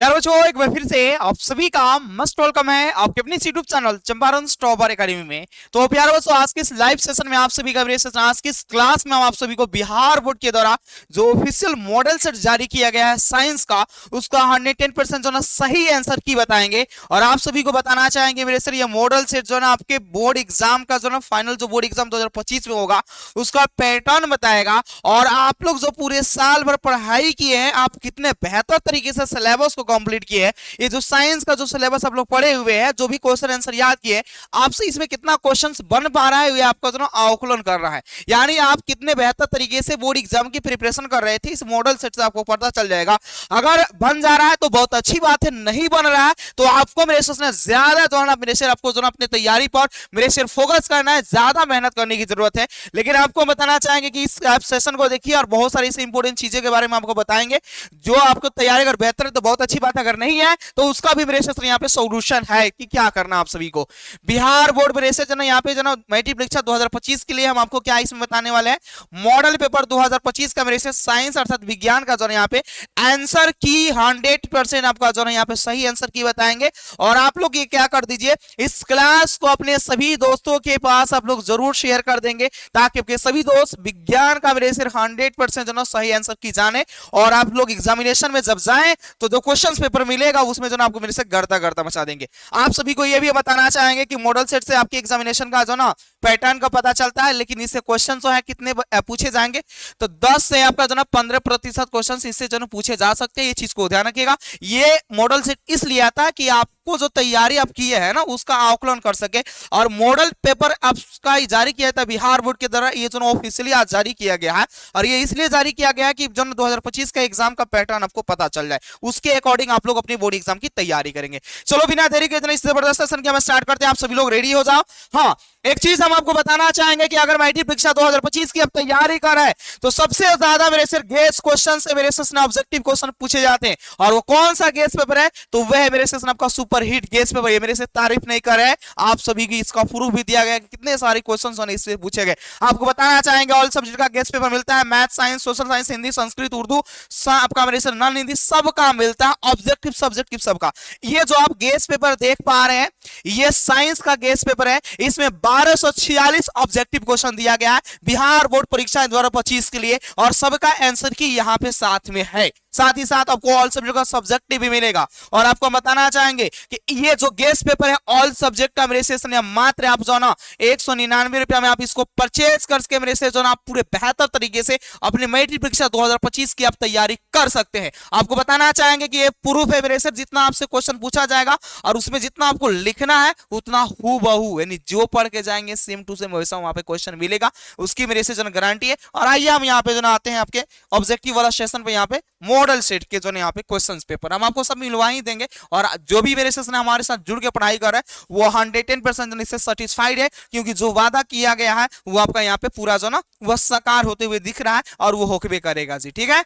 यार बच्चों, एक बार फिर से आप सभी का मस्ट वेलकम है आपके अपने YouTube channel Champaran stopper academy में। तो प्यारे बच्चों, आज के इस लाइव सेशन में आप सभी का सेशन, आज की इस क्लास में हम आप सभी को बिहार बोर्ड के द्वारा जो ऑफिशियल मॉडल सेट जारी किया गया है साइंस का, उसका 110% जो ना सही आंसर की बताएंगे। और आप सभी को बताना चाहेंगे मेरे सर, ये मॉडल सेट जो ना आपके बोर्ड एग्जाम का जो ना फाइनल जो बोर्ड एग्जाम 2025 में होगा उसका पैटर्न बताएगा। और आप लोग जो पूरे साल भर पढ़ाई किए हैं, आप कितने बेहतर तरीके से सिलेबस को कंप्लीट किए हैं, ये जो साइंस का जो सिलेबस आप लोग पढ़े हुए हैं, जो भी क्वेश्चन आंसर याद किए, आपसे इसमें कितना क्वेश्चंस बन पा रहा है ये आपका जो आकलन कर रहा है। यानी आप कितने बेहतर तरीके से बोर्ड एग्जाम की प्रिपरेशन कर रहे थे, इस मॉडल सेट से आपको पता चल जाएगा। अगर बन जा रहा है तो बहुत अच्छी बात है, नहीं बन रहा है तो आपको मेरे से ज्यादा जो है मेरे से आपको जो अपनी तैयारी पर मेरे से फोकस करना है, ज्यादा मेहनत करने की जरूरत है। लेकिन आपको बताना चाहेंगे कि इस सेशन को देखिए और बहुत सारी इंपॉर्टेंट चीजें के बारे में आपको बताएंगे, जो आपको तैयारी अगर बेहतर है तो बहुत अच्छी बात है, अगर नहीं है तो उसका भी मेरे से यहाँ पे सॉल्यूशन है कि क्या करना आप सभी को। बिहार बोर्ड मेरे से यहाँ पे जो मैट्रिक परीक्षा 2025 के लिए हम आपको क्या इसमें बताने वाले हैं, मॉडल पेपर 2025 का मेरे से साइंस अर्थात विज्ञान का जो यहाँ पे आंसर की 100% आपका जो यहाँ पे सही आंसर की बताएंगे। और आप लोग ये क्या कर दीजिए, इस क्लास को अपने सभी दोस्तों के पास आप लोग जरूर शेयर कर देंगे, ताकि आपके सभी दोस्त विज्ञान का मेरे से 100% जो सही आंसर की जाने। और आप लोग एग्जामिनेशन में जब जाएं तो जो क्वेश्चन पेपर मिलेगा उसमें जो ना आपको मेरे से गर्दा गर्दा मचा देंगे। आप सभी को यह भी बताना चाहेंगे कि मॉडल सेट से आपके एग्जामिनेशन का जो ना पैटर्न का पता चलता है, लेकिन इससे क्वेश्चन जो है कितने पूछे जाएंगे, तो 10 से आपका जो ना 15% क्वेश्चन इससे जो पूछे जा सकते हैं। ये चीज को ध्यान रखिएगा। ये मॉडल सेट इसलिए आता है कि आपको जो तैयारी आप किए है ना उसका आकलन कर सके। और मॉडल पेपर आपका जारी किया था बिहार बोर्ड के द्वारा, ये जो ऑफिशियली आज जारी किया गया है। और ये इसलिए जारी किया गया है कि जो 2025 का एग्जाम का पैटर्न आपको पता चल जाए, उसके अकॉर्डिंग आप लोग अपनी बोर्ड एग्जाम की तैयारी करेंगे। चलो बिना देरी के इस जबरदस्त सेशन के हम स्टार्ट करते हैं। आप सभी लोग रेडी हो जाओ। हाँ, एक चीज हम आपको बताना चाहेंगे कि अगर मैट्रिक परीक्षा 2025 की अब तैयारी कर रहे हैं तो सबसे ज्यादा मेरे से गेस क्वेश्चन से मेरे से ऑब्जेक्टिव क्वेश्चन पूछे जाते हैं। और वो कौन सा गेस पेपर है, तो वह मेरे से आपका सुपर हिट गेस पेपर। ये मेरे से तारीफ नहीं कर रहे हैं, आप सभी की इसका प्रूफ भी दिया गया कि कितने सारे क्वेश्चन इससे पूछे गए। आपको बताना चाहेंगे ऑल सब्जेक्ट का गेस पेपर मिलता है, math, science, social science, Hindi, Sanskrit, Urdu, आपका मेरे से नॉन हिंदी सबका मिलता है, ऑब्जेक्टिव सब्जेक्टिव सबका। ये जो आप गेस पेपर देख पा रहे हैं, ये साइंस का गेस पेपर है। इसमें 1246 ऑब्जेक्टिव क्वेश्चन दिया गया है बिहार बोर्ड परीक्षा 2025 के लिए, और सबका आंसर की यहां पे साथ में है। साथ ही साथ आपको ऑल सब्जेक्ट का सब्जेक्टिव भी मिलेगा। और आपको बताना चाहेंगे कि ये जो गेस पेपर है ऑल सब्जेक्ट का मेरे से मात्र आप जो ना 199 रुपया में आप इसको परचेज करके मेरे से जो ना पूरे बेहतर तरीके से अपनी मैट्रिक परीक्षा 2025 की आप तैयारी कर सकते हैं। आपको बताना चाहेंगे कि ये प्रूफ है मेरे से, जितना आपसे क्वेश्चन पूछा जाएगा और उसमें जितना आपको लिखना है उतना हूबहू, यानी जो पढ़ के जाएंगे सेम टू सेम वैसा वहां पे क्वेश्चन मिलेगा, उसकी मेरे से जो गारंटी है। और आइए हम यहाँ पे जो आते हैं आपके ऑब्जेक्टिव वाला सेशन पे, यहाँ पे मॉडल सेट के जो यहाँ पे क्वेश्चन पेपर हम आपको सब मिलवा ही देंगे। और जो भी मेरे से हमारे साथ जुड़ के पढ़ाई कर रहा है वो 110% इससे सेटिस्फाइड है, क्योंकि जो वादा किया गया है वो आपका यहाँ पे पूरा जो ना वह साकार होते हुए दिख रहा है और वो होके करेगा जी। ठीक है,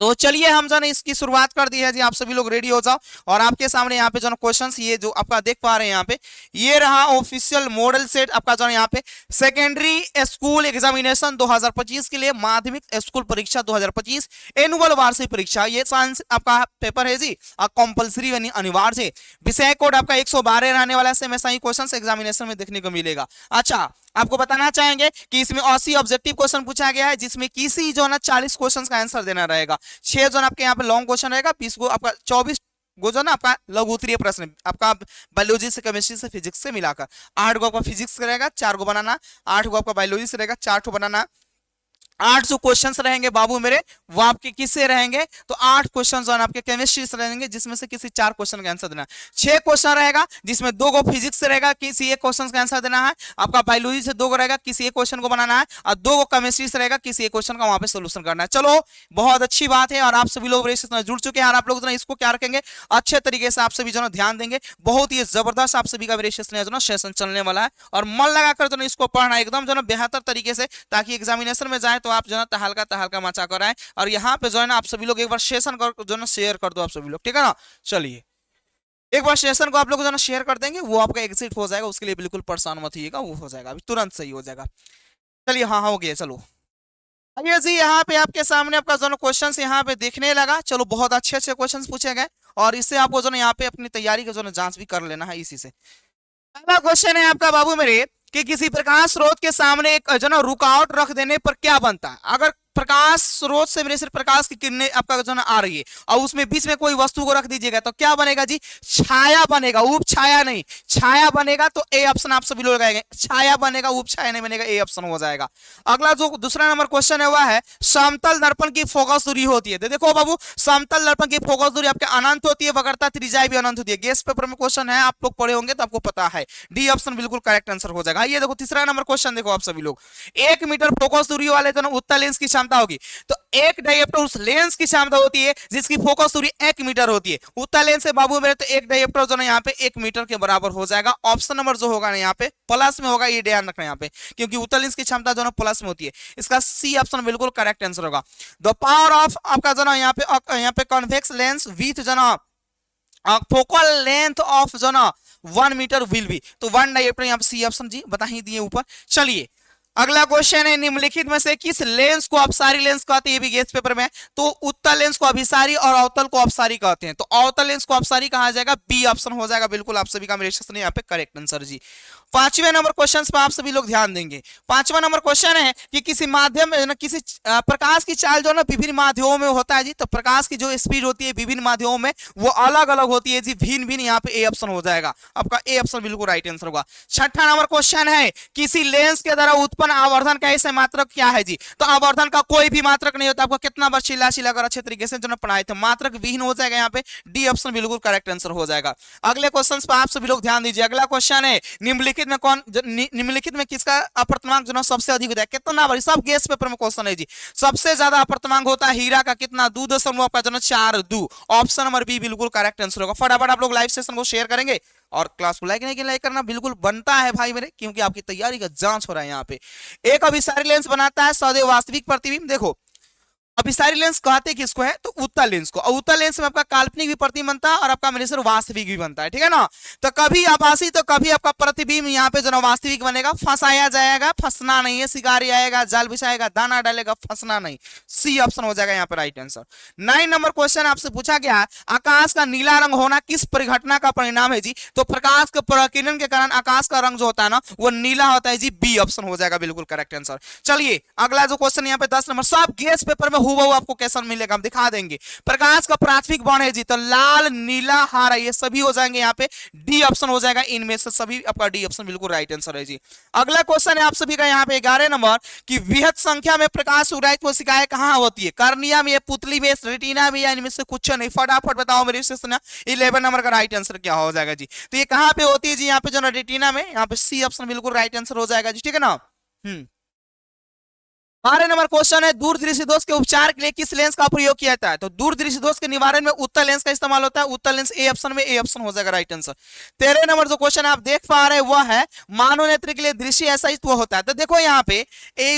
तो चलिए हम जो इसकी शुरुआत कर दी है जी। आप सभी लोग रेडी हो जाओ। और आपके सामने यहाँ पे जो क्वेश्चंस ये जो आपका देख पा रहे हैं यहाँ पे, ये रहा ऑफिशियल मॉडल सेट आपका जो यहाँ पे सेकेंडरी स्कूल एग्जामिनेशन 2025 के लिए, माध्यमिक स्कूल परीक्षा 2025 एनुअल वार्षिक परीक्षा। ये साइंस आपका पेपर है जी, कंपल्सरी यानी अनिवार्य है। विषय कोड आपका 112 रहने वाला है, हमेशा ही क्वेश्चन एग्जामिनेशन में देखने को मिलेगा। अच्छा, आपको बताना चाहेंगे कि इसमें 80 ऑब्जेक्टिव क्वेश्चन पूछा गया है, जिसमें किसी जो ना 40 क्वेश्चन का आंसर देना रहेगा। 6 जो आपके यहाँ पे लॉन्ग क्वेश्चन रहेगा, 20 को आपका 24 वो जो ना आपका लघु उत्तरीय प्रश्न आपका बायोलॉजी से, केमिस्ट्री से, फिजिक्स से मिलाकर 8 को आपका फिजिक्स रहेगा, 4 को बनाना, 8 को आपका बायोलॉजी से रहेगा, 4 को बनाना। 8 जो क्वेश्चंस रहेंगे बाबू मेरे वो आपके किससे रहेंगे, तो 8 क्वेश्चन जो आपके केमिस्ट्री से रहेंगे, जिसमें से किसी 4 क्वेश्चन का आंसर देना है। 6 क्वेश्चन रहेगा जिसमें 2 को फिजिक्स से रहेगा, किसी एक क्वेश्चन का आंसर देना है। आपका बायोलॉजी से 2 को रहेगा, किसी एक क्वेश्चन को बनाना है। और 2 को केमिस्ट्री से रहेगा, किसी एक क्वेश्चन का वहां पे सोल्यूशन करना है। चलो, बहुत अच्छी बात है। और आप सभी लोग जुड़ चुके हैं और आप लोग इसको क्या रखेंगे, अच्छे तरीके से आप सभी जो ध्यान देंगे। बहुत ही जबरदस्त आप सभी का सेशन चलने वाला है, और मन लगाकर जो इसको पढ़ना एकदम जो बेहतर तरीके से, ताकि एग्जामिनेशन में जाए तो आप जो है तहलका मचा कर आए। और यहाँ पे जो है ना आप सभी लोग एक बार सेशन कर जो ना शेयर कर दो आप सभी लोग, ठीक है ना। चलिए, एक बार सेशन को आप लोग जो ना शेयर कर देंगे, वो आपका एग्जिट हो जाएगा, उसके लिए बिल्कुल परेशान मत होइएगा, वो हो जाएगा, अभी तुरंत सही हो जाएगा। चलिए, हाँ हाँ हो गया, चलो। आइए जी, यहाँ पे आपके सामने आपका जो क्वेश्चन यहाँ पे देखने लगा। चलो बहुत अच्छे अच्छे क्वेश्चन पूछे गए और इससे आपको जो यहाँ पे अपनी तैयारी का जो जांच भी कर लेना है इसी से। पहला क्वेश्चन है आपका बाबू मेरे कि किसी प्रकाश स्रोत के सामने एक जो ना रुकावट रख देने पर क्या बनता है। अगर प्रकाश स्रोत से मेरे सिर्फ प्रकाश की किरणें आपका जो ना आ रही है और उसमें बीच में कोई वस्तु को रख दीजिएगा तो क्या बनेगा जी, छाया बनेगा, उप छाया नहीं, छाया बनेगा। तो ए ऑप्शन आप सभी लोग लगाएंगे, छाया बनेगा, उप छाया नहीं बनेगा, ए ऑप्शन हो जाएगा। अगला जो दूसरा नंबर क्वेश्चन है वह है समतल दर्पण की फोकस दूरी होती है। देखो बाबू, समतल दर्पण की फोकस दूरी आपके अनंत होती है, वक्रता त्रिज्या भी अनंत होती है। गेस्ट पेपर में क्वेश्चन है, आप लोग पढ़े होंगे तो आपको पता है। डी ऑप्शन बिल्कुल करेक्ट आंसर हो जाएगा। ये देखो तीसरा नंबर क्वेश्चन देखो आप सभी लोग, 1 मीटर फोकस दूरी वाले जो उत्तल लेंस की क्षमता होगी। तो एक डायोप्टर उस लेंस की क्षमता होती है जिसकी फोकस दूरी 1 मीटर होती है। उत्तल लेंस से बाबू मेरे तो एक डायोप्टर जो ना यहाँ पे 1 मीटर के बराबर हो जाएगा। ऑप्शन नंबर जो होगा ना यहाँ पे प्लस में होगा, ये ध्यान रखना यहाँ पे, क्योंकि उत्तल लेंस की क्षमता जो ना प्लस में होती है। इसका सी ऑप्शन बिल्कुल करेक्ट आंसर होगा। द पावर ऑफ आपका जो ना यहाँ पे कॉन्वेक्स लेंस विथ जो ना फोकल लेंथ ऑफ जो ना 1 मीटर विल बी। तो 1 डायोप्टर यहाँ पे सी ऑप्शन जी बता ही दिए ऊपर। चलिए अगला क्वेश्चन है, निम्नलिखित में से किस लेंस को अपसारी लेंस कहते हैं। ये भी गेस्ट पेपर में। तो उत्तल लेंस को अभिसारी और अवतल को अपसारी कहते हैं। तो अवतल लेंस को अपसारी कहा जाएगा, बी ऑप्शन हो जाएगा बिल्कुल आप सभी का मेरे सेशन यहाँ पे करेक्ट आंसर जी। पांचवें नंबर क्वेश्चन पर आप सभी लोग ध्यान देंगे। पांचवा नंबर क्वेश्चन है कि किसी माध्यम में किसी प्रकाश की चाल जो ना विभिन्न माध्यमों में होता है जी। तो प्रकाश की जो स्पीड होती है विभिन्न माध्यमों में वो अलग अलग होती है जी, भिन्न भिन्न। यहाँ पे ए ऑप्शन हो जाएगा आपका, ए ऑप्शन बिल्कुल राइट आंसर होगा। छठा नंबर क्वेश्चन है, किसी लेंस के द्वारा उत्पन्न आवर्धन का ऐसे मात्रक क्या है जी। तो आवर्धन का कोई भी मात्रक नहीं होता। आपको कितना बार चिल्ला चिल्ला कर अच्छे तरीके से जो ना पढ़ाए थे, मात्रक विहीन हो जाएगा यहाँ पे, डी ऑप्शन बिल्कुल करेक्ट आंसर हो जाएगा। अगले क्वेश्चन पर आप सभी लोग ध्यान दीजिए। अगला क्वेश्चन है, निम्नलिखित में कौन निम्नलिखित में किसका अपर्तमांक जो सबसे अधिक होता है। कितना बार, सब गेस्ट पेपर में क्वेश्चन है जी। सबसे ज्यादा अपर्तमांक होता है हीरा का, कितना, 2.4 का जो 4.2। ऑप्शन नंबर बी बिल्कुल करेक्ट आंसर होगा। फटाफट आप लोग लाइव सेशन को शेयर करेंगे और क्लास को लाइक नहीं लाइक करना बिल्कुल बनता है भाई मेरे, क्योंकि आपकी तैयारी का जांच हो रहा है यहाँ पे। एक अभिसारी लेंस बनाता है सदैव वास्तविक प्रतिबिंब। देखो अभिसारी लेंस कहते किसको है, तो उत्तल लेंस को। और उत्तल लेंस में आपका काल्पनिक भी प्रतिबिंब बनता है और आपका मेरे से वास्तविक भी बनता है, ठीक है ना। तो कभी आभासी तो कभी आपका प्रतिबिंब यहाँ पे जो ना वास्तविक बनेगा। फंसाया जाएगा, फंसना नहीं है। शिकारी आएगा, जाल बिछाएगा, दाना डालेगा, फंसना नहीं। सी ऑप्शन हो जाएगा यहाँ पे राइट आंसर। 9 नंबर क्वेश्चन आपसे पूछा गया है, आकाश का नीला रंग होना किस परिघटना का परिणाम है जी। तो प्रकाश के प्रकिरण के कारण आकाश का रंग जो होता है ना वो नीला होता है जी, बी ऑप्शन हो जाएगा बिल्कुल करेक्ट आंसर। चलिए अगला जो क्वेश्चन यहाँ पे 10 नंबर, सब गेस्ट पेपर में हूबहू आपको कैसा मिलेगा हम दिखा देंगे। प्रकाश का प्राथमिक वर्ण है जी, तो लाल नीला हरा ये सभी हो जाएंगे यहाँ पे, डी ऑप्शन हो जाएगा इनमें से सभी, आपका डी ऑप्शन बिल्कुल राइट आंसर है जी। अगला क्वेश्चन है आप सभी का यहाँ पे 11 नंबर कि वृहत संख्या में प्रकाश उरायित कोशिकाएं कहां होती है। कार्निया में, पुतली में, रेटिना में, या इनमें से कुछ नहीं। फटाफट बताओ मेरे से। 11 नंबर का राइट आंसर क्या हो जाएगा जी। तो ये कहां पे होती है जी, यहाँ पे जो रेटिना में, यहाँ पे सी ऑप्शन बिल्कुल राइट आंसर हो जाएगा जी, ठीक है ना। 12 नंबर क्वेश्चन है, दूरदृष्टि दोष के उपचार के लिए किस लेंस का प्रयोग किया जाता है। तो दूरदृष्टि दोष के निवारण में उत्तल लेंस का इस्तेमाल होता है। उत्तल लेंस ए ऑप्शन में, ए ऑप्शन हो जाएगा राइट आंसर। 13 नंबर जो क्वेश्चन आप देख पा रहे हैं वह है, मानव नेत्र के लिए दृश्य अस्थायित्व होता है। तो देखो यहाँ पे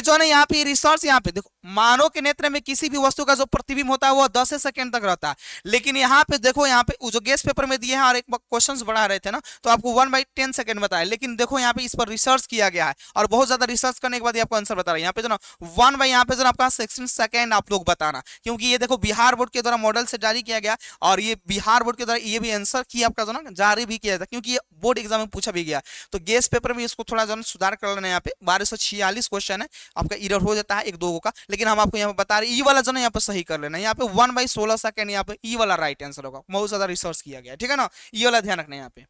जो है यहाँ पे रिसर्च, यहाँ पे देखो मानव के नेत्र में किसी भी वस्तु का जो प्रतिबिंब होता है वह 10 सेकंड तक रहता है। लेकिन यहाँ पे देखो, यहाँ पे जो गेस्ट पेपर में दिए हैं और एक क्वेश्चन बढ़ा रहे थे ना, तो आपको 1/10 सेकंड बताया। लेकिन देखो यहाँ पे इस पर रिसर्च किया गया है और बहुत ज्यादा रिसर्च करने के बाद आपको आंसर बता रहा है। यहाँ पे जो ना 1 यहाँ पे जो आपका 16 सेकंड आप लोग बताना, क्योंकि ये देखो बिहार बोर्ड के द्वारा मॉडल से जारी किया गया और ये बिहार बोर्ड के द्वारा ये भी आंसर की आपका जो ना जारी भी किया था, क्योंकि ये बोर्ड एग्जाम में पूछा भी गया। तो गेस्ट पेपर में इसको थोड़ा जो सुधार कर लेना। यहाँ पे 1246 क्वेश्चन है, आपका इरर हो जाता है 1-2 का, लेकिन हम आपको यहाँ पे बता रहे ई वाला जो ना यहाँ पे सही कर लेना। यहाँ पे 1/16 सेकंड यहाँ पे ई वाला राइट आंसर होगा। बहुत ज्यादा रिसर्च किया गया, ठीक है ना। ये वाला ध्यान रखना यहाँ पे,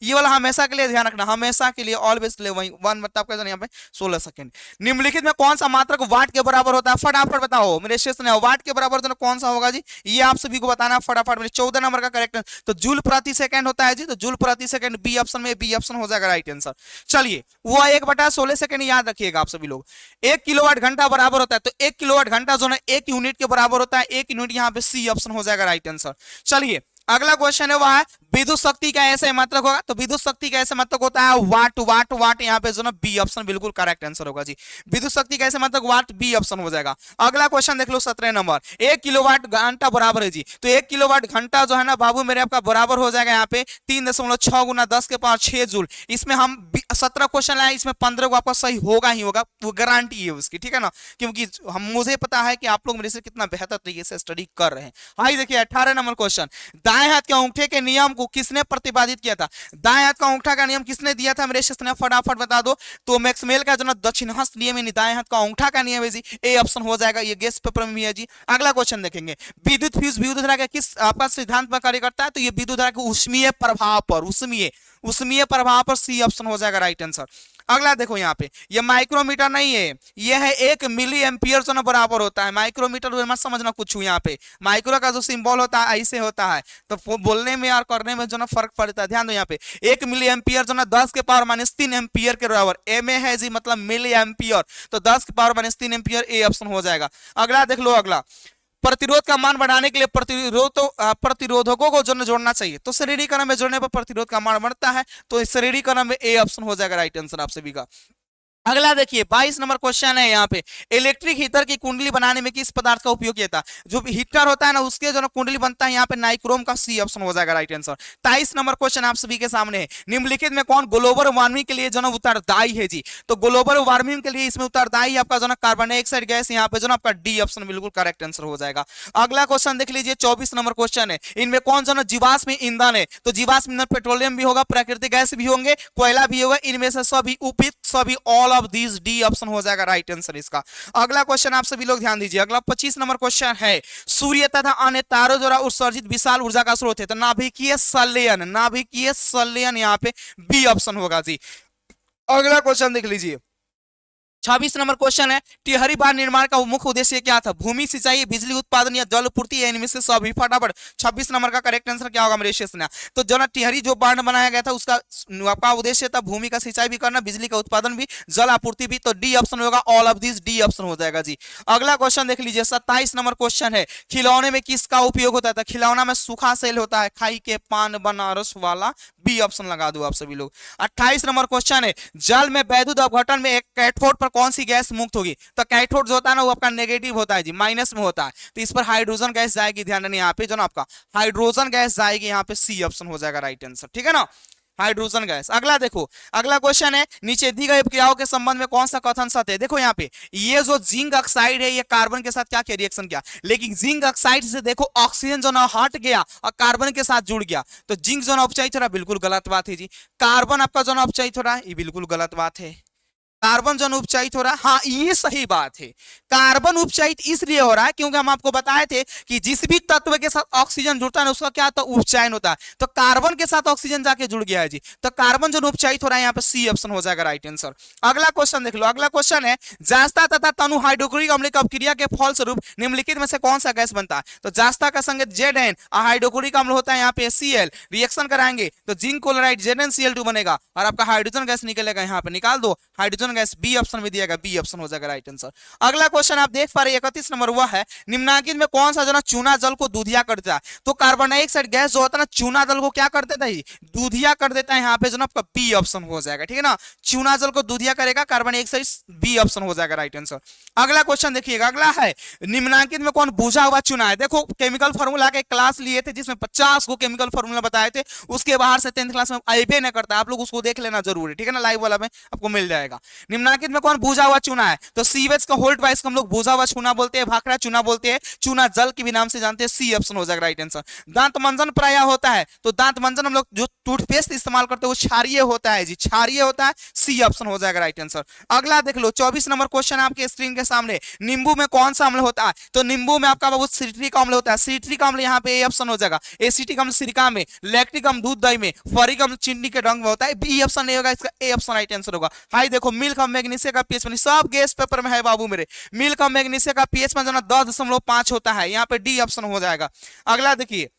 ये वाला हमेशा के लिए ध्यान रखना, हमेशा के लिए ऑलवेज के लिए वही 1 मतलब आपका यहाँ पे 16 सेकंड। निम्नलिखित में कौन सा मात्रक वाट के बराबर होता है, फटाफट बताओ मेरे स्टेशन है। वाट के बराबर जो कौन सा होगा जी, ये आप सभी को बताना फटाफट। मेरे 14 नंबर का करेक्ट, तो जूल प्रति सेकंड होता है जी। तो जूल प्रति सेकंड बी ऑप्शन में, बी ऑप्शन हो जाएगा राइट आंसर। चलिए वो 1/16 सेकंड याद रखिएगा आप सभी लोग। 1 किलोवाट घंटा बराबर होता है, तो 1 किलोवाट घंटा जो है 1 यूनिट के बराबर होता है। 1 यूनिट यहाँ पे सी ऑप्शन हो जाएगा राइट आंसर। चलिए अगला क्वेश्चन है वह है, विद्युत शक्ति का ऐसे मात्रक होगा। तो विद्युत शक्ति का ऐसे मात्रक होता है वाट, वाट, वाट। यहाँ पे जो ना बी ऑप्शन बिल्कुल करेक्ट आंसर होगा जी। विद्युत शक्ति का ऐसे मात्रक वाट, बी ऑप्शन हो जाएगा। अगला क्वेश्चन देख लो 17 नंबर, 1 किलोवाट घंटा बराबर है जी। तो 1 किलोवाट घंटा जो है ना बाबू मेरे आपका बराबर हो जाएगा यहाँ पे 3.6 × 10⁻6 जूल। इसमें हम 17 क्वेश्चन आए, इसमें 15 को आपका सही होगा ही होगा, वो गारंटी है उसकी, ठीक है ना, क्योंकि मुझे पता है कि आप लोग मेरे से कितना बेहतर तरीके से स्टडी कर रहे हैं। हाँ देखिए 18 नंबर क्वेश्चन, दाएं हाथ के अंगूठे के नियम को किसने प्रतिपादित किया था? दाएं हाथ का अंगूठा का नियम किसने दिया था मेरे से, फटाफट बता दो। तो मैक्सवेल का जो ना दक्षिणाहस्त नियम है, दाएं हाथ का अंगूठा का नियम है जी, ए ऑप्शन हो जाएगा, ये गेस्ट पेपर में भी है जी। अगला क्वेश्चन देखेंगे, विद्युत फ्यूज विद्युत धारा का किस आपका सिद्धांत पर कार्य करता है? तो ये विद्युत धारा के उष्मीय प्रभाव पर, उष्मीय प्रभाव पर, सी ऑप्शन हो जाएगा राइट आंसर। अगला देखो यहाँ पे, ये माइक्रोमीटर नहीं है, ये है 1 मिली एम्पियर जो ना बराबर होता है। माइक्रोमीटर मत समझना कुछ, यहाँ पे माइक्रो का जो सिंबल होता है ऐसे होता है, तो बोलने में और करने में जो ना फर्क पड़ता है। ध्यान दो यहाँ पे 1 मिली एम्पियर जो ना 10 के पावर -3 एम्पियर के बराबर, एम ए है जी, मतलब मिली एम्पियर, तो 10 के पावर -3 एम्पियर, ए ऑप्शन हो जाएगा। अगला देख लो, अगला प्रतिरोध का मान बढ़ाने के लिए प्रतिरोधकों को जोड़ना चाहिए, तो श्रेणी क्रम में जोड़ने पर प्रतिरोध का मान बढ़ता है, तो श्रेणी क्रम में ए ऑप्शन हो जाएगा राइट आंसर आप सभी का। अगला देखिए 22 नंबर क्वेश्चन है यहाँ पे, इलेक्ट्रिक हीटर की कुंडली बनाने में किस पदार्थ का उपयोग किया था? जो हीटर होता है ना उसके जो कुंडली बनता है यहाँ पे नाइक्रोम का, सी ऑप्शन हो जाएगा राइट आंसर। 23 नंबर क्वेश्चन आप सभी के सामने है, निम्नलिखित में कौन ग्लोबल वार्मिंग के लिए जो उत्तरदायी है जी? तो ग्लोबल वार्मिंग के लिए इसमें उत्तरदायी आपका जो कार्बन डाइऑक्साइड गैस, यहाँ पे जो आपका डी ऑप्शन बिल्कुल करेक्ट आंसर हो जाएगा। अगला क्वेश्चन देख लीजिए 24 नंबर क्वेश्चन है, इनमें कौन जो जीवाश्म ईंधन है? तो जीवाश्म ईंधन पेट्रोलियम भी होगा, प्राकृतिक गैस भी होंगे, कोयला भी होगा, इनमें से सभी उपयुक्त, सभी all of these, D option हो जाएगा राइट आंसर इसका। अगला क्वेश्चन आप सभी लोग ध्यान दीजिए, अगला 25 नंबर क्वेश्चन है, सूर्य तथा अन्य तारों द्वारा उत्सर्जित विशाल ऊर्जा का स्रोत है? तो नाभिकीय संलयन, नाभिकीय संलयन यहाँ पे बी ऑप्शन होगा जी। अगला क्वेश्चन देख लीजिए 26 नंबर क्वेश्चन है, टिहरी बांध निर्माण का मुख्य उद्देश्य क्या था? भूमि सिंचाई, बिजली उत्पादन या जल पूर्ति, इनमें से सभी। फटाफट 26 नंबर का करेक्ट आंसर क्या होगा मेरे शेष? तो जो ना टिहरी जो बांध बनाया गया था उसका आपका उद्देश्य था भूमि का सिंचाई भी करना, बिजली का उत्पादन भी, जल आपूर्ति भी, तो डी ऑप्शन होगा, all of this, D option हो जाएगा जी। अगला क्वेश्चन देख लीजिए 27 नंबर क्वेश्चन है, खिलौने में किसका उपयोग होता था? खिलौना में सूखा सेल होता है, खाई के पान बनारस वाला, बी ऑप्शन लगा दो आप सभी लोग। 28 नंबर क्वेश्चन है, जल में वैद्युत अपघटन में एक कैथोड पर कौन सी गैस मुक्त होगी? तो कैथोड जो होता है ना वो आपका नेगेटिव होता है जी, माइनस में होता है, तो इस पर हाइड्रोजन गैस जाएगी। ध्यान देना यहाँ पे जो ना आपका हाइड्रोजन गैस जाएगी, यहाँ पे सी ऑप्शन हो जाएगा राइट आंसर, ठीक है ना, हाइड्रोजन गैस। अगला देखो, अगला क्वेश्चन है, नीचे दी गई क्रियाओं के संबंध में कौन सा कथन सत्य है? देखो यहाँ पे ये जो जिंक ऑक्साइड है ये कार्बन के साथ क्या किया, रिएक्शन किया, लेकिन जिंक ऑक्साइड से देखो ऑक्सीजन जो ना हट गया और कार्बन के साथ जुड़ गया, तो जिंक जो ना उपचयित हो रहा है, बिल्कुल गलत बात है जी। कार्बन आपका जो ना उपचयित हो रहा है, ये बिल्कुल गलत बात है। कार्बन जो उपचयित हो रहा है, हाँ ये सही बात है, कार्बन उपचयित इसलिए हो रहा है क्योंकि हम आपको बताए थे कि जिस भी तत्व के साथ ऑक्सीजन जुड़ता है उसका क्या होता है, उपचयन होता है, तो कार्बन के साथ ऑक्सीजन जाके जुड़ गया है जी, तो कार्बन जो उपचयित हो रहा है यहाँ पे सी ऑप्शन हो जाएगा राइट आंसर। अगला क्वेश्चन देख लो, अगला क्वेश्चन है, जास्ता तथा तनु हाइड्रोक्लोरिक अम्ल की अपक्रिया के फलस्वरूप निम्नलिखित में से कौन सा गैस बनता है? तो जास्ता का संकेत Zn और हाइड्रोक्लोरिक अम्ल होता है यहाँ पे Cl, रिएक्शन कराएंगे तो जिंक क्लोराइड ZnCl2 बनेगा और आपका हाइड्रोजन गैस निकलेगा, यहाँ पे निकाल दो हाइड्रोजन गैस, बी ऑप्शन में दिया गया, बी ऑप्शन हो जाएगा राइट आंसर। अगला क्वेश्चन आप देख पा रहे 31 नंबर वह है, निम्नलिखित में कौन सा जो ना चूना जल को दूधिया कर देता है? तो कार्बन डाइऑक्साइड गैस जो होता है ना चूना जल को क्या कर देता है, दूधिया कर देता है, यहाँ पे जो ना आपका बी ऑप्शन हो जाएगा, ठीक है ना, चूना जल को दूधिया करेगा कार्बन डाइऑक्साइड, बी ऑप्शन हो जाएगा राइट आंसर। अगला क्वेश्चन देखिएगा, अगला है, निम्नलिखित में कौन बुझा हुआ चूना है? देखो केमिकल फार्मूला के क्लास लिए थे जिसमें 50 को केमिकल फार्मूला बताए थे, उसके बाहर से 10th क्लास में आईबे न करता, आप लोग उसको देख लेना जरूरी, ठीक है ना, लाइव वाला में आपको मिल जाएगा। निम्नलिखित में कौन बुझा हुआ चूना है? तो सीवेज का होल्ड वाइज हम लोग बुझा हुआ चूना बोलते हैं, भाखड़ा चूना बोलते हैं, चूना जल के भी नाम से जानते हैं, सी ऑप्शन हो जाएगा राइट आंसर। दांत मंजन प्राय होता है, तो दांत मंजन हम लोग जो टूथपेस्ट इस्तेमाल करते हैं वो क्षारीय होता है जी, क्षारीय होता है, सी ऑप्शन हो जाएगा राइट आंसर। अगला देख लो 24 नंबर क्वेश्चन आपके स्क्रीन के सामने, नींबू में कौन सा अम्ल होता है? तो नींबू में आपका बाबू सिट्रिक अम्ल होता है, सिट्रिक अम्ल यहाँ पे ए ऑप्शन हो जाएगा, एसिटिक अम्ल सिरका में, लैक्टिक अम्ल दूध दही में, फॉरिक अम्ल चीनी के रंग में होता है, बी ऑप्शन नहीं होगा, इसका ए ऑप्शन राइट आंसर होगा। हाई देखो मिल्क और मैग्नीशियम का पीएच सब गेस्ट पेपर में है बाबू मेरे, मिल्क और मैग्नीशियम का पीएच में 10.5 होता है, यहाँ पे डी ऑप्शन हो जाएगा। अगला देखिए,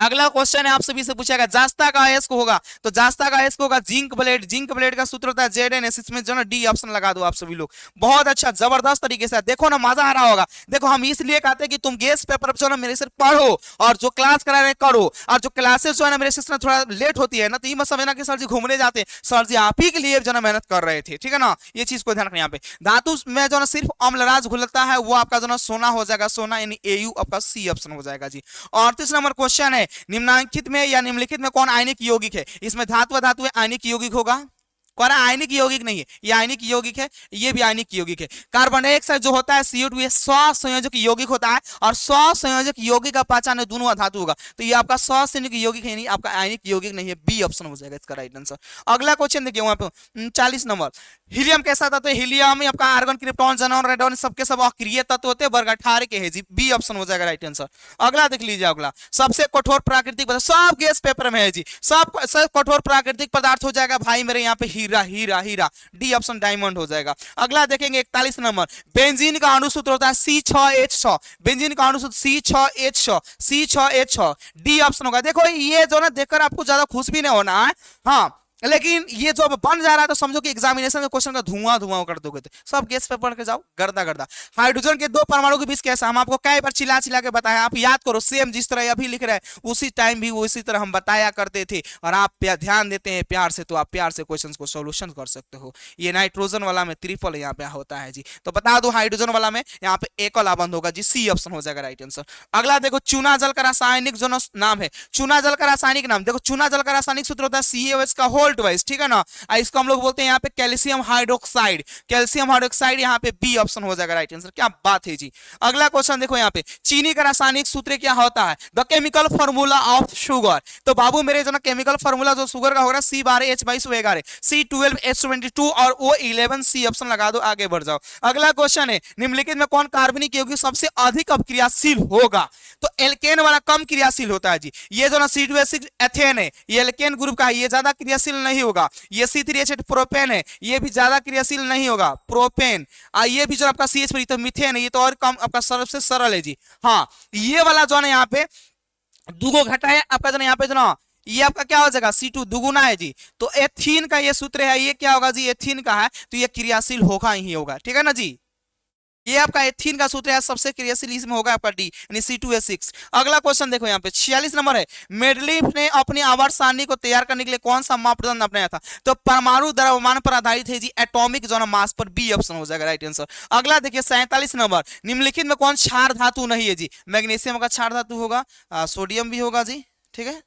अगला क्वेश्चन है आप सभी से पूछेगा जास्ता का आयस्क होगा, तो जास्ता का आयस्क होगा जिंक ब्लेड, जिंक ब्लेड का सूत्र होता है Zns, इसमें जो ना डी ऑप्शन लगा दो आप सभी लोग। बहुत अच्छा जबरदस्त तरीके से, देखो ना मजा आ रहा होगा। देखो हम इसलिए कहते हैं कि तुम गेस्ट पेपर जो ना मेरे से पढ़ो और जो क्लास करा रहे करो, और जो क्लासेस जो है ना मेरे से थोड़ा लेट होती है ना, तो ये मत समझना कि सर जी घूमने जाते हैं, सर जी आप ही के लिए जो ना मेहनत कर रहे थे, ठीक है ना, ये चीज को ध्यान रखना। यहाँ पे धातु में जो ना सिर्फ अम्लराज घुलता है वो आपका जो ना सोना हो जाएगा, सोना यानी AU आपका सी ऑप्शन हो जाएगा जी। 38 नंबर क्वेश्चन है, निम्नलिखित में या निम्नलिखित में कौन आयनिक यौगिक है? इसमें धातु धातु आयनिक यौगिक होगा, कह रहा है आयनिक यौगिक नहीं है, ये आयनिक यौगिक है, ये भी आयनिक यौगिक है। कार्बन डाइऑक्साइड जो होता है CO2 ये स्वसंयोजक यौगिक होता है, और स्वसंयोजक यौगिक का पहचान है दोनों धातु होगा, तो ये आपका स्वसंयोजक यौगिक है, नहीं आपका आयनिक यौगिक नहीं है, बी ऑप्शन हो जाएगा इसका राइट आंसर। अगला क्वेश्चन देखिए वहां पे 40 नंबर, हीलियम कैसा था, तो हीलियम में आपका आर्गन, क्रिप्टॉन, ज़ेनॉन, रेडॉन सबके सब अक्रिय तत्व होते हैं, वर्ग 18 के है जी, बी ऑप्शन हो जाएगा राइट आंसर। अगला देख लीजिए, अगला सबसे कठोर प्राकृतिक पदार्थ, सब गैस पेपर में है जी, सब कठोर प्राकृतिक पदार्थ हो जाएगा भाई मेरे यहाँ पे हीरा, हीरा, हीरा, डी ऑप्शन डायमंड हो जाएगा। अगला देखेंगे 41 नंबर, बेंजीन का अणुसूत्र होता है C6H6, बेंजीन का अणुसूत्र C6H6, C6H6, डी ऑप्शन होगा। देखो ये जो ना देखकर आपको ज्यादा खुश भी नहीं होना है, हाँ, लेकिन ये जो बन जा रहा है तो समझो कि एग्जामिनेशन में क्वेश्चन का धुआं धुआं कर दोगे, तो सब गैस पे पढ़ के जाओ, गर्दा गर्दा। हाइड्रोजन के दो परमाणु के बीच कैसा, हम आपको कई बार चिल्ला चिल्ला के बताया, आप याद करो, सेम जिस तरह अभी लिख रहे हैं उसी टाइम भी उसी तरह हम बताया करते थे, और आप ध्यान देते हैं प्यार से, तो आप प्यार से क्वेश्चन को सोल्यूशन कर सकते हो। ये नाइट्रोजन वाला में ट्रिपल यहाँ पे होता है जी, तो बता दो हाइड्रोजन वाला में यहाँ पे एकल आबंध होगा जी, सी ऑप्शन हो जाएगा राइट आंसर। अगला देखो, चूना जल का रासायनिक जो नाम है, चूना जल का रासायनिक नाम देखो, चूना जल का रासायनिक सूत्र होता है CaOH का होल्ट वाइज, ठीक है ना, इसको हम लोग बोलते हैं यहाँ पे कैल्शियम हाइड्रोक्साइड, कैल्शियम हाइड्रोक्साइड, यहाँ पे बी ऑप्शन हो जाएगा राइट आंसर। क्या बात है जी। अगला क्वेश्चन देखो, यहाँ पे चीनी का रासायनिक सूत्र क्या होता है, the chemical formula of sugar, तो बाबू मेरे जो ना केमिकल फॉर्मूला जो शुगर का होगा C12H22 C12H22 और O11, सी ऑप्शन लगा दो, आगे बढ़ जाओ। अगला क्वेश्चन है, निम्नलिखित में कौन कार्बनिक यौगिक सबसे अधिक अपक्रियाशील होगा, तो एल्केन वाला कम क्रियाशील होता है जी, ये जो ना C2H6 एथेन है, ये एल्केन ग्रुप का है, ये ज्यादा क्रियाशील नहीं होगा। ये C3H8 प्रोपेन है, ये भी ज्यादा क्रियाशील नहीं होगा, प्रोपेन। ये भी जो आपका CH3 तो मीथेन है, ये तो और कम आपका सबसे सरल है जी। हाँ, ये वाला जो है यहाँ पे दुगो घटा है आपका जो यहाँ पे जो ना, ये आपका क्या हो जाएगा C2 दुगुना है जी, तो एथीन का ये सूत्र है, ये क्या होगा जी, एथीन का है, तो ये क्रियाशील होगा ही होगा, ठीक है ना जी। ये आपका एथीन का सूत्र है, सबसे क्रियाशील इसमें होगा आपका डी, यानी C2H6। अगला क्वेश्चन देखो यहाँ पे 46 नंबर है, मेंडलीफ ने अपनी आवर्त सारणी को तैयार करने के लिए कौन सा मापदंड अपनाया था, तो परमाणु द्रव्यमान पर आधारित है जी, एटॉमिक जो मास पर, बी ऑप्शन हो जाएगा राइट आंसर। अगला देखिए 47 नंबर, निम्नलिखित में कौन क्षार धातु नहीं है जी, मैग्नीशियम का क्षार धातु होगा, सोडियम भी होगा जी, ठीक है,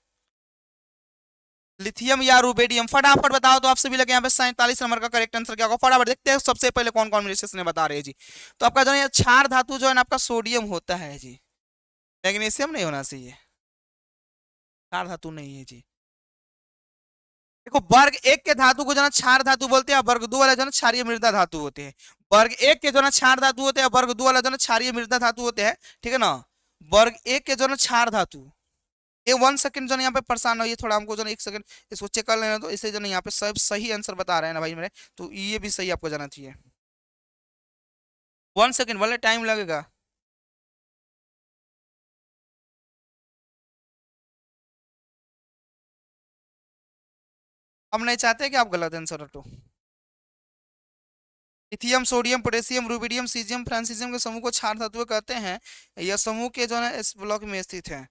लिथियम या रुबेडियम, फटाफट बताओ तो आप सभी लोग यहाँ पे 47 नंबर का करेक्ट आंसर क्या होगा, फटाफट देखते हैं सबसे पहले कौन कौन मेरे ने बता रहे हैं जी। तो आपका जो है क्षार धातु जो है ना आपका सोडियम होता है जी, मैग्नीशियम नहीं होना चाहिए, क्षार धातु नहीं है जी। देखो वर्ग 1 के धातु को जो ना क्षार धातु बोलते हैं, वर्ग 2 वाले जो ना क्षारीय मृदा धातु होते हैं। वर्ग 1 के जो ना क्षार धातु होते हैं, वर्ग 2 वाले जो ना क्षारीय मृदा धातु होते हैं, ठीक है ना। वर्ग 1 के जो ना क्षार धातु, ये 1 सेकंड जो यहाँ पे परेशान हो, ये थोड़ा हमको जो 1 सेकंड इसको चेक कर लेना, तो इसे जो यहाँ पे सब सही आंसर बता रहे हैं ना भाई मेरे, तो ये भी सही आपको जाना चाहिए। 1 सेकंड वाले टाइम लगेगा। हम नहीं चाहते कि आप गलत आंसर रटो। Lithium, sodium, potassium, rubidium, caesium, francium के समूह को क्षार धातु कहते हैं, यह समूह के जो है इस ब्लॉक में स्थित है।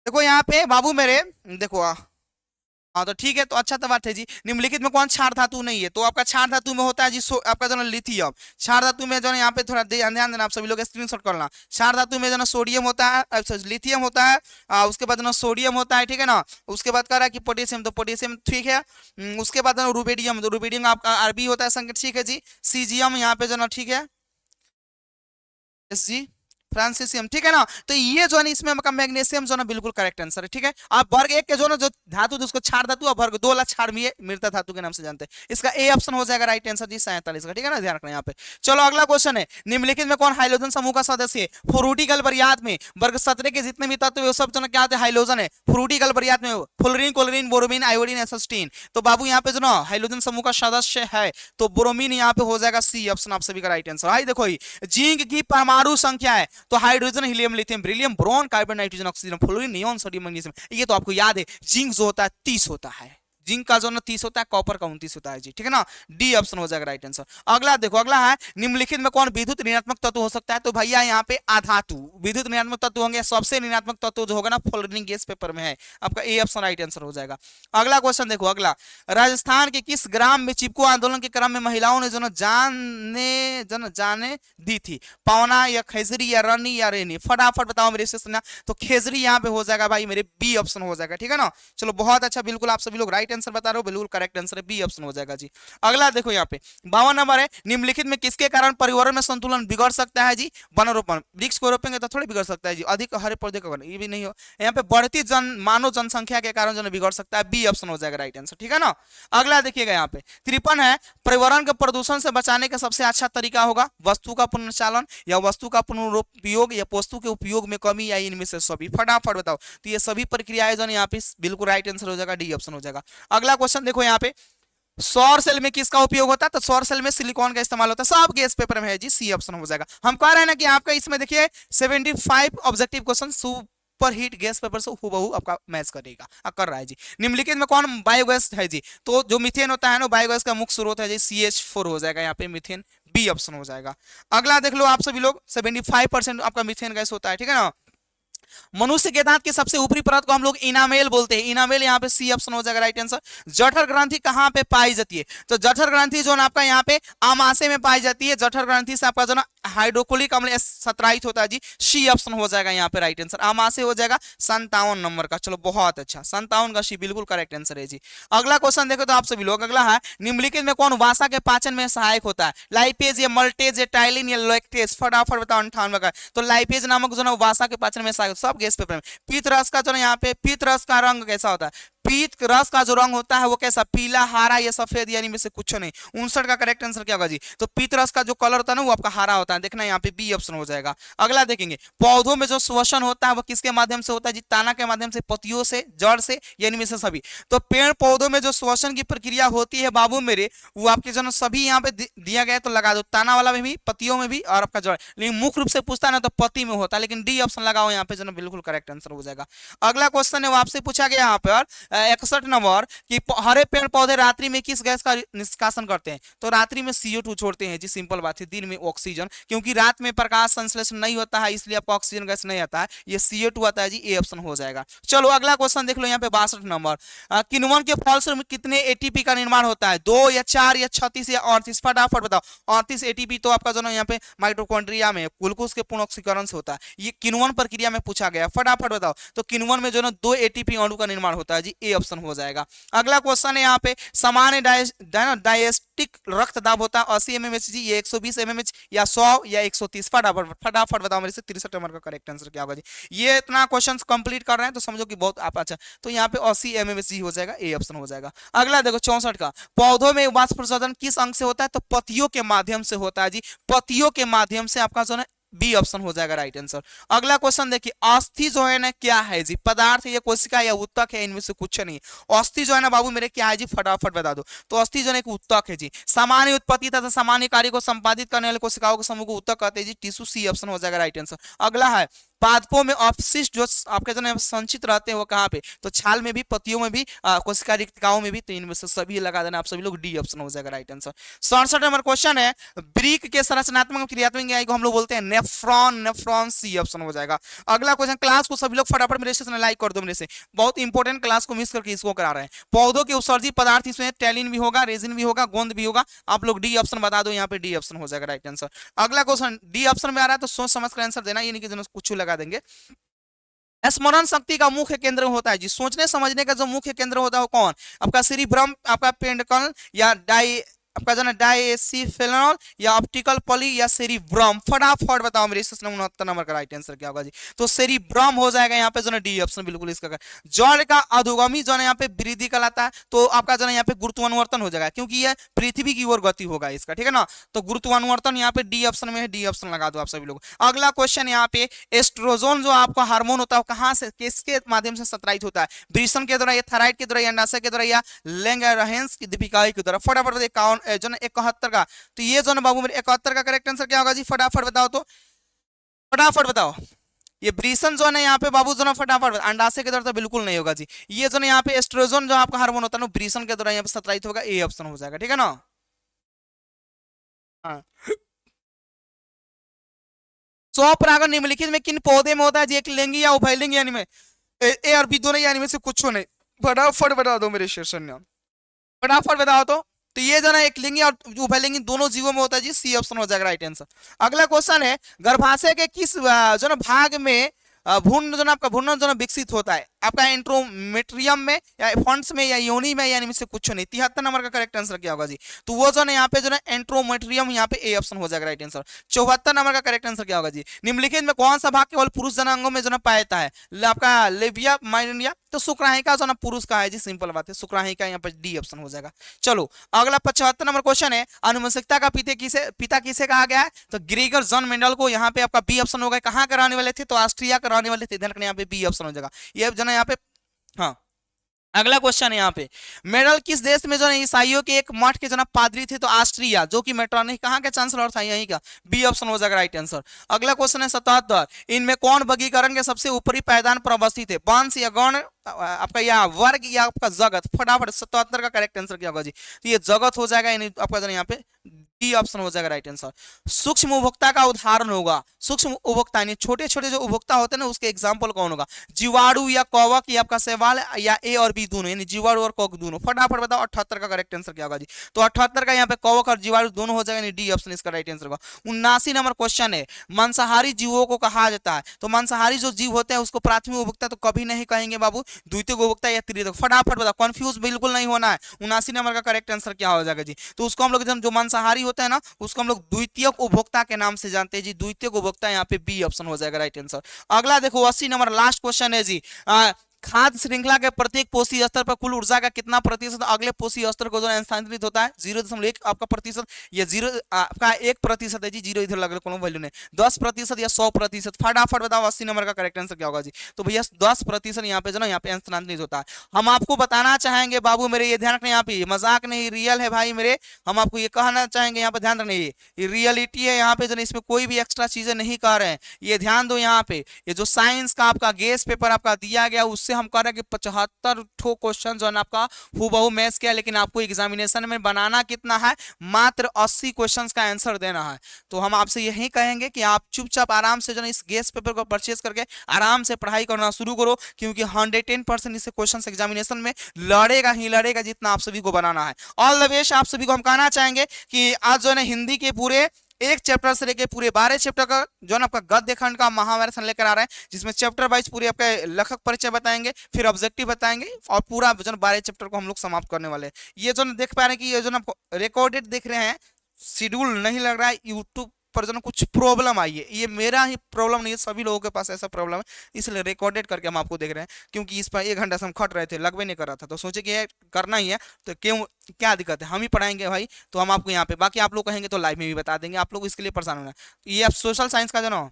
देखो यहाँ पे बाबू मेरे, देखो हाँ तो ठीक है, तो अच्छा तो बात है जी। निम्नलिखित में कौन क्षार धातु नहीं है, तो आपका क्षार धातु में होता है जी आपका जो है लिथियम। क्षार धातु में जो है यहाँ पे थोड़ा ध्यान देना, आप सभी लोग स्क्रीनशॉट करना। क्षार धातु में जो है सोडियम होता है, लिथियम होता है, उसके बाद जो सोडियम होता है, ठीक है ना। उसके बाद कह रहा है कि पोटेशियम, तो पोटेशियम ठीक है। उसके बाद रुबेडियम, तो रुबेडियम आपका आरबी होता है संकेत, ठीक है जी। सीजियम यहाँ पे जो ना, ठीक है, एस जी, फ्रांसिसियम, ठीक है ना। तो ये जो है इसमें आपका मैग्नीशियम जो है बिल्कुल करेक्ट आंसर है, ठीक है। आप वर्ग 1 के जो ना जो धातु उसको क्षार धातु, और वर्ग 2 वाला क्षारीय मृदा धातु के नाम से जानते हैं। इसका ए ऑप्शन हो जाएगा राइट आंसर जी 47 का, ठीक है ना, ध्यान रखना यहाँ पे। चलो अगला क्वेश्चन है, निम्नलिखित में कौन हाइड्रोजन समूह का सदस्य है, फ्रूटिकल बरियात में वर्ग 17 के जितने भी तत्व है सब जो क्या होते हैं, हाइड्रोजन है। फ्रूटिकल बरियात में फ्लोरीन, क्लोरीन, बोरोमीन, आयोडीन, एसिस्टीन, तो बाबू यहाँ पे जो ना हाइड्रोजन समूह का सदस्य है, तो ब्रोमीन यहाँ पे हो जाएगा सी ऑप्शन आप सभी का राइट आंसर। आई देखो जिंक की परमाणु संख्या है, तो hydrogen, helium, lithium, beryllium, boron, carbon, nitrogen, oxygen, fluorine, neon, sodium, magnesium, ये तो आपको याद है। जिंक जो होता है 30 होता है, जिंक का जो ना 30 होता है, कॉपर का 29 होता है जी, ठीक है ना। डी ऑप्शन हो जाएगा राइट आंसर। अगला देखो, अगला है निम्नलिखित में कौन विद्युत ऋणात्मक तत्व हो सकता है, तो भैया यहाँ पे अधातु विद्युत ऋणात्मक तत्व होंगे। सबसे ऋणात्मक तत्व जो होगा ना फ्लोरीन गैस पेपर में है, आपका ए ऑप्शन राइट आंसर हो जाएगा। अगला क्वेश्चन देखो, अगला राजस्थान के किस ग्राम में चिपको आंदोलन के क्रम में महिलाओं ने जो ना जाने दी थी, पवना या खेजरी या रनी या रेनी, फटाफट बताओ मेरे से। तो खेजरी यहाँ पे हो जाएगा भाई मेरे, बी ऑप्शन हो जाएगा, ठीक है ना। चलो बहुत अच्छा, बिल्कुल आप सभी लोग राइट आंसर बता रहा हूँ, बिल्कुल करेक्ट आंसर है, बी ऑप्शन हो जाएगा जी। अगला देखो यहाँ पे 52 नंबर है, निम्नलिखित में किसके कारण पर्यावरण में संतुलन बिगड़ सकता है जी? वनरोपण, वृक्ष को रोपेंगे तो थोड़ी बिगड़ सकता है जी, अधिक हरे पौधे का, ये भी नहीं हो। यहाँ पे बढ़ती मानव जनसंख्या के कारण जो बिगड़ सकता है, बी ऑप्शन हो जाएगा राइट आंसर, ठीक है ना। अगला देखिएगा यहाँ पे 53 है, पर्यावरण के प्रदूषण से बचाने का सबसे अच्छा तरीका होगा वस्तु का पुनर्चालन या वस्तु का पुनरुपयोग या वस्तु के उपयोग में कमी या इनमें से सभी, फटाफट बताओ। तो ये सभी प्रक्रियाएं जो यहाँ पे बिल्कुल राइट आंसर हो जाएगा, डी ऑप्शन हो जाएगा। अगला क्वेश्चन देखो यहाँ पे, सौर सेल में किसका उपयोग होता है? तो सौर सेल में सिलिकॉन का इस्तेमाल होता है, सब गैस पेपर में है जी, सी ऑप्शन हो जाएगा। हम कह रहे हैं ना कि आपका इसमें देखिए 75 objective question super heat gas paper से हूबहू आपका मैच करेगा, कर रहा है जी। निम्नलिखित में कौन बायोगैस है जी? तो जो मीथेन होता है ना, बायोगैस का मुख्य स्रोत है जी, CH4 हो जाएगा यहाँ पे मीथेन, बी ऑप्शन हो जाएगा। अगला देख लो आप सभी लोग, 75% आपका मीथेन गैस होता है, ठीक है ना। मनुष्य के दांत की सबसे ऊपरी परत को हम लोग इनामेल बोलते हैं, इनामेल यहाँ पे सी ऑप्शन हो जाएगा राइट आंसर। जठर ग्रंथि कहाँ पे पाई जाती है? तो जठर ग्रंथि जो आपका यहाँ पे आमाशय में पाई जाती है, जठर ग्रंथि से आपका जो ना हाइड्रोक्लोरिक अम्ल सतराहित होता है जी, सी ऑप्शन हो जाएगा यहाँ पे राइट आंसर, आमाशय हो जाएगा 57 नंबर का। चलो बहुत अच्छा, 57 का सी बिल्कुल करेक्ट आंसर है जी। अगला क्वेश्चन देखो तो आप सभी लोग, अगला है निम्नलिखित में कौन वसा के पाचन में सहायक होता है? लाइपेज या मल्टेज या टाइलिन या लैक्टेज, फटाफट बताओ 58 का। तो लाइपेज नामक जो ना वसा के पाचन में सहायक, सब गैस पेपर में। पीत रस का जो ना यहाँ पे पीत रस का रंग कैसा होता है? पीत रस का जो रंग होता है वो कैसा? पीला, हरा या सफेद, यानी में से कुछ नहीं। 59 का करेक्ट आंसर क्या होगा जी? तो पीत रस का जो कलर होता है ना वो आपका हरा होता है, देखना यहाँ पे बी ऑप्शन हो जाएगा। अगला देखेंगे, पौधों में जो श्वसन होता है वो किसके माध्यम से होता है जी? तना के माध्यम से, पत्तियों से, जड़ से, यानी में से सभी। तो पेड़ पौधों में जो श्वसन की प्रक्रिया होती है बाबू मेरे, वो आपके जो सभी यहाँ पे दिया गया है, तो लगा दो, तना वाला में भी, पत्तियों में भी और आपका जड़। लेकिन मुख्य रूप से पूछता है ना तो पत्ती में होता है, लेकिन डी ऑप्शन लगाओ यहाँ पे जो बिल्कुल करेक्ट आंसर हो जाएगा। अगला क्वेश्चन है वो आपसे पूछा गया यहाँ पर 61 नंबर कि हरे पेड़ पौधे रात्रि में किस गैस का निष्कासन करते हैं? तो रात्रि में CO2 छोड़ते हैं जी, सिंपल बात है। दिन में ऑक्सीजन, क्योंकि रात में प्रकाश संश्लेषण नहीं होता है, इसलिए आपको ऑक्सीजन गैस नहीं आता है, ये CO2 आता है जी, ए ऑप्शन हो जाएगा। चलो अगला क्वेश्चन देख लो यहाँ पे 62 नंबर, किण्वन के फल से कितने ATP का निर्माण होता है? 2 या 4 या 36 या 38, फटाफट बताओ। 38 ATP तो आपका जो ना यहाँ पे माइटोकॉन्ड्रिया में ग्लूकोज के पूर्ण ऑक्सीकरण से होता है, ये किण्वन प्रक्रिया में पूछा गया, फटाफट बताओ। तो किण्वन में जो ना 2 ATP अणु का निर्माण होता है जी, ए ऑप्शन हो जाएगा। अगला क्वेश्चन है यहाँ पे, सामान्य डायस्टिक रक्तदाब होता है 80 mmHg जी, ये 120 mmH या 100 या 130, फटाफट बताओ मेरे से। 63 नंबर का करेक्ट आंसर क्या होगा जी? ये इतना क्वेश्चन कंप्लीट कर रहे हैं तो समझो कि बहुत आप अच्छा, तो यहाँ पे 80 mmHg हो जाएगा, ए ऑप्शन हो जाएगा। अगला देखो 64 का, पौधों में वाष्प प्रसरण किस अंग से होता है? तो पत्तियों के माध्यम से होता है जी, पत्तियों के माध्यम से आपका जो है बी ऑप्शन हो जाएगा राइट आंसर। अगला क्वेश्चन देखिए, अस्थि जो है ना क्या है जी? पदार्थ या कोशिका या उत्तक है, इनमें से कुछ नहीं। अस्थि जो है ना बाबू मेरे क्या है जी? फटाफट बता दो। तो अस्थि जो है एक उत्तक है जी, सामान्य उत्पत्ति तथा सामान्य कार्य को संपादित करने वाले कोशिकाओं के समूह को उत्तक कहते हैं जी, टिश्यू, सी ऑप्शन हो जाएगा राइट आंसर। अगला है, पादपों में अपशिष्ट जो आपके जो संचित रहते हैं वो कहाँ पे? तो छाल में भी, पत्तियों में भी, कोशिका रिक्तिकाओं में भी, तो इनमें से सभी लगा देना आप सभी लोग, डी ऑप्शन हो जाएगा राइट आंसर। 67 नंबर क्वेश्चन है, ब्रिक के संरचनात्मक क्रियात्मक इकाई को हम लोग बोलते हैं नेफ्रॉन, सी ऑप्शन हो जाएगा। अगला क्वेश्चन, क्लास को सभी लोग फटाफट मेरे से लाइक कर दो मेरे से, बहुत इंपॉर्टेंट, क्लास को मिस करके इसको करा रहे हैं। पौधों के उत्सर्जित पदार्थ इसमें टैलिन भी होगा, रेजिन भी होगा, गोंद भी होगा, आप लोग डी ऑप्शन बता दो, यहाँ पे डी ऑप्शन हो जाएगा राइट आंसर। अगला क्वेश्चन डी ऑप्शन में आ रहा है तो सोच समझ कर आंसर देना, ये नहीं कि कुछ लगा देंगे। स्मरण शक्ति का मुख्य केंद्र होता है जी, सोचने समझने का जो मुख्य केंद्र होता है वो कौन? आपका सेरिब्रम, आपका पेंडकल या आपका जो ना डायसिफेनॉल या ऑप्टिकल पॉली या सेरिब्रम, फटाफट बताओ मेरे। 69 नंबर का राइट आंसर क्या होगा जी? तो सेरिब्रम हो जाएगा यहाँ पे जो ना डी ऑप्शन बिल्कुल इसका। जड़ का अधोगामी जो ना यहाँ पे वृद्धि कहलाता है, तो आपका जो ना यहाँ पे गुरुत्वानुवर्तन हो जाएगा, क्योंकि यह पृथ्वी की ओर गति होगा इसका, ठीक है ना। तो गुरुत्वानुवर्तन यहाँ पे डी ऑप्शन में है, डी ऑप्शन लगा दो आप सभी लोग। अगला क्वेश्चन यहाँ पे, एस्ट्रोजोन जो आपका हार्मोन होता है कहाँ से, किसके माध्यम से संचारित होता है? वृषण के द्वारा या थायराइड के द्वारा या अंडाशय के द्वारा या लैंगरहैंस की दीपिका के द्वारा, फटाफट जो ना 71 का। तो ये जो ना बाबू मेरे 71 का करेक्ट आंसर क्या होगा जी? फटाफट बताओ तो, फटाफट बताओ। ये ब्रीसन जो है यहाँ पे बाबू जो ना फटाफट, अंडाशय के द्वारा तो बिल्कुल नहीं होगा जी। ये जो ना यहाँ पे एस्ट्रोजन जो आपका हार्मोन होता है ना ब्रीसन के द्वारा यहाँ पे संचारित होगा, ए ऑप्शन हो जाएगा, ठीक है ना। हाँ, स्वपरागण निम्नलिखित में किन पौधे में होता है जी? एक लिंगी या उभयलिंगी यानी में, ए और बी दोनों यानी में से कुछ नहीं, फटाफट बता दो मेरे शेषन्य, फटाफट बताओ तो ये जो ना एक लिंगी और उभयलिंगी दोनों जीवों में होता है जी, सी ऑप्शन हो जाएगा राइट आंसर। अगला क्वेश्चन है, गर्भाशय के किस जो ना भाग में भ्रूण जो ना आपका भ्रूण जो ना विकसित होता है आपका एंट्रोमेट्रियम में या फंड्स में या योनि में या इनमें से कुछ नहीं। 73 नंबर का करेक्ट आंसर क्या होगा जी? तो वो जो ना यहाँ पे जो ना एंट्रोमेट्रियम, यहाँ पे ए ऑप्शन हो जाएगा राइट आंसर। 74 नंबर का करेक्ट आंसर क्या होगा जी? निम्नलिखित में कौन सा भाग केवल पुरुष जनांगों में जो ना पाया जाता है? आपका लेबिया माइनरिया, तो शुक्राहिका जो ना पुरुष का है जी, सिंपल बात है, शुक्राहिका यहाँ पर डी ऑप्शन हो जाएगा। चलो अगला 75 नंबर क्वेश्चन है, आनुवंशिकता का पिता किसे कहा गया है? तो ग्रेगर जॉन मेंडल को। यहाँ पे आपका बी ऑप्शन होगा। कहाँ कराने वाले थे? तो ऑस्ट्रिया कराने वाले थे। ध्यान रखना यहाँ पे बी ऑप्शन हो जाएगा। ये जो ना यहाँ पे, हाँ अगला क्वेश्चन है यहाँ पे, मेडल किस देश में जो है ईसाइयों के एक मठ के जो ना पादरी थे? तो ऑस्ट्रिया, जो कि मेट्रोनिक कहाँ के चांसलर था? यहीं का। बी ऑप्शन हो जाएगा राइट आंसर। अगला क्वेश्चन है 77, इनमें कौन वर्गीकरण के सबसे ऊपरी पायदान पर अवस्थित है? वंश या गण, आपका या वर्ग या आपका जगत? फटाफट 77 का करेक्ट आंसर क्या होगा जी? तो ये जगत हो जाएगा, यानी आपका जो यहाँ पे डी ऑप्शन हो जाएगा राइट आंसर। सूक्ष्म उपभोक्ता का उदाहरण होगा, सूक्ष्म उपभोक्ता यानी छोटे छोटे जो उपभोक्ता होते हैं ना, उसके एग्जाम्पल कौन होगा? जीवाणु या कवक या आपका शैवाल या ए और बी दोनों, यानी जीवाणु और कवक दोनों। फटाफट बताओ 78 का करेक्ट आंसर क्या होगा जी? तो 78 का यहाँ पे कवक और जीवाणु दोनों हो जाएगा, यानी डी ऑप्शन इसका राइट आंसर होगा। 79 नंबर क्वेश्चन है, मांसाहारी जीवों को कहा जाता है? तो मांसाहारी जो जीव होते हैं उसको प्राथमिक उपभोक्ता तो कभी नहीं कहेंगे बाबू, द्वितीय उपभोक्ता या तृतीय। फटाफट बताओ, कंफ्यूज बिल्कुल नहीं होना है। 79 नंबर का करेक्ट आंसर क्या हो जाएगा जी? तो उसको हम लोग जो मांसाहारी होता है ना, उसको हम लोग द्वितीयक उपभोक्ता के नाम से जानते हैं जी। द्वितीयक उपभोक्ता यहाँ पे बी ऑप्शन हो जाएगा राइट आंसर। अगला देखो 80 नंबर लास्ट क्वेश्चन है जी, खाद्य श्रृंखला के प्रत्येक पोषी स्तर पर कुल ऊर्जा का कितना प्रतिशत अगले पोषी स्तर को जो है स्थानांतरित होता है? 0.1 आपका प्रतिशत, या 0 आपका 1% है जी, 0 इधर लग रहा है, वैल्यू नहीं। 10% या 100%? फटाफट बताओ 80 नंबर का करेक्ट आंसर क्या होगा जी? तो भैया 10% यहाँ पे जो ना यहाँ पे स्थानांतरित होता है। हम आपको बताना चाहेंगे बाबू मेरे, ये ध्यान रखना, यहाँ पे मजाक नहीं, रियल है भाई मेरे। हम आपको ये कहना चाहेंगे, यहाँ पे ध्यान रखना, ये रियलिटी है यहाँ पे जो, इसमें कोई भी एक्स्ट्रा चीजें नहीं कर रहे हैं। ये ध्यान दो यहाँ पे, ये जो साइंस का आपका गेस पेपर आपका दिया गया, उससे हम कह रहे हैं कि 75 ठो क्वेश्चन जो है आपका हूबहू मैच किया, लेकिन आपको एग्जामिनेशन में बनाना कितना है? मात्र 80 क्वेश्चंस का आंसर देना है। तो हम आपसे यही कहेंगे कि आप चुपचाप आराम से जो है इस गेस पेपर को परचेज करके आराम से पढ़ाई करना शुरू करो, क्योंकि 110% इससे क्वेश्चन एग्जामिनेशन में लड़ेगा ही लड़ेगा, जितना आप सभी को बनाना है। ऑल द बेस्ट आप सभी को हम कहना चाहेंगे कि आज जो है हिंदी के पूरे एक चैप्टर से लेके पूरे 12 चैप्टर का जो है आपका गद्य खंड का महाभारत लेकर आ रहे हैं, जिसमें चैप्टर वाइज पूरे आपका लेखक परिचय बताएंगे, फिर ऑब्जेक्टिव बताएंगे, और पूरा जो 12 चैप्टर को हम लोग समाप्त करने वाले हैं। ये जो देख पा रहे हैं कि ये जो रिकॉर्डेड देख रहे हैं, शेड्यूल नहीं लग रहा है यूट्यूब पर, जो कुछ प्रॉब्लम आई है। ये मेरा ही प्रॉब्लम नहीं है, सभी लोगों के पास ऐसा प्रॉब्लम है, इसलिए रिकॉर्डेड करके हम आपको देख रहे हैं। क्योंकि इस पर 1 घंटा से हम खट रहे थे, लगभग नहीं कर रहा था, तो सोचे कि ये करना ही है, तो क्यों, क्या दिक्कत है, हम ही पढ़ाएंगे भाई। तो हम आपको यहाँ पे, बाकी आप लोग कहेंगे तो लाइव में भी बता देंगे, आप लोग इसके लिए परेशान होना। ये आप सोशल साइंस का जो ना,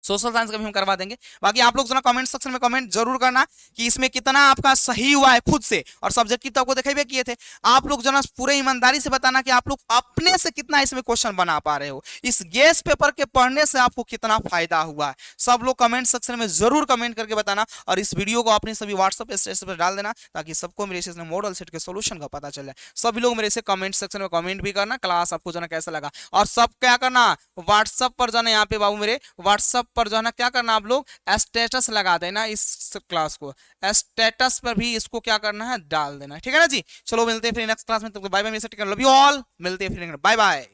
सोशल साइंस का भी हम करवा देंगे। बाकी आप लोग जो ना कमेंट सेक्शन में कमेंट जरूर करना कि इसमें कितना आपका सही हुआ है खुद से, और सब्जेक्टिव तो आपको दिखाई किए थे। आप लोग जो ना पूरे ईमानदारी से बताना कि आप लोग अपने से कितना इसमें क्वेश्चन बना पा रहे हो, इस गेस पेपर के पढ़ने से आपको कितना फायदा हुआ है। सब लोग कमेंट सेक्शन में जरूर कमेंट करके बताना, और इस वीडियो को अपने सभी व्हाट्सएप स्टेटस पर डाल देना, ताकि सबको मेरे से मॉडल सेट के सोल्यूशन का पता चल जाए। सभी लोग मेरे से कमेंट सेक्शन में कमेंट भी करना, क्लास आपको जो ना कैसा लगा, और सब क्या करना, व्हाट्सएप पर जाना, यहाँ पे बाबू मेरे व्हाट्सएप पर जो है ना क्या करना, आप लोग स्टेटस लगा देना, इस क्लास को स्टेटस पर भी इसको क्या करना है, डाल देना। ठीक है ना जी? चलो मिलते हैं फिर नेक्स्ट क्लास में, तो bye bye, love you all, मिलते हैं फिर, बाय बाय।